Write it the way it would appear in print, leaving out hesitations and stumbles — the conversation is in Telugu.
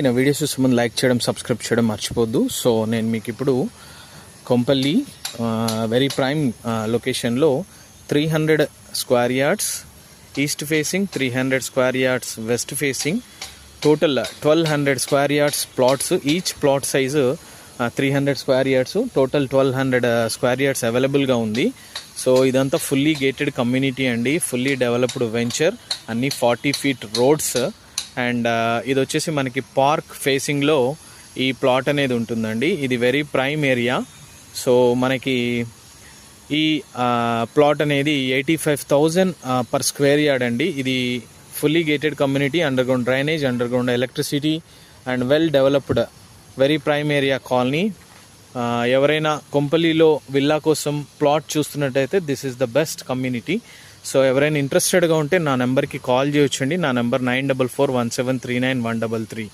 నా వీడియోస్ చూసే ముందు లైక్ చేయడం, సబ్స్క్రైబ్ చేయడం మర్చిపోద్దు. సో నేను మీకు ఇప్పుడు కొంపల్లి వెరీ ప్రైమ్ లొకేషన్లో 300 square yards east facing, 300 square yards west facing, total 1200 square yards plots. Each plot size 300 square yards, total 1200 square yards అవైలబుల్గా ఉంది. సో ఇదంతా ఫుల్లీ గేటెడ్ కమ్యూనిటీ అండి, ఫుల్లీ డెవలప్డ్ వెంచర్, అన్నీ 40 feet రోడ్స్. అండ్ ఇది వచ్చేసి మనకి పార్క్ ఫేసింగ్లో ఈ ప్లాట్ అనేది ఉంటుందండి. ఇది వెరీ ప్రైమ్ ఏరియా. సో మనకి ఈ ప్లాట్ అనేది 85,000 per square yard అండి. ఇది fully gated community, underground drainage, underground electricity and well developed very prime area colony. ఎవరైనా కొంపల్లిలో విల్లా కోసం ప్లాట్ చూస్తున్నట్టయితే this is the best community. So ఎవరైనా ఇంట్రెస్టెడ్గా ఉంటే నా నెంబర్కి కాల్ చేయొచ్చండి. నా నెంబర్ 9441739133.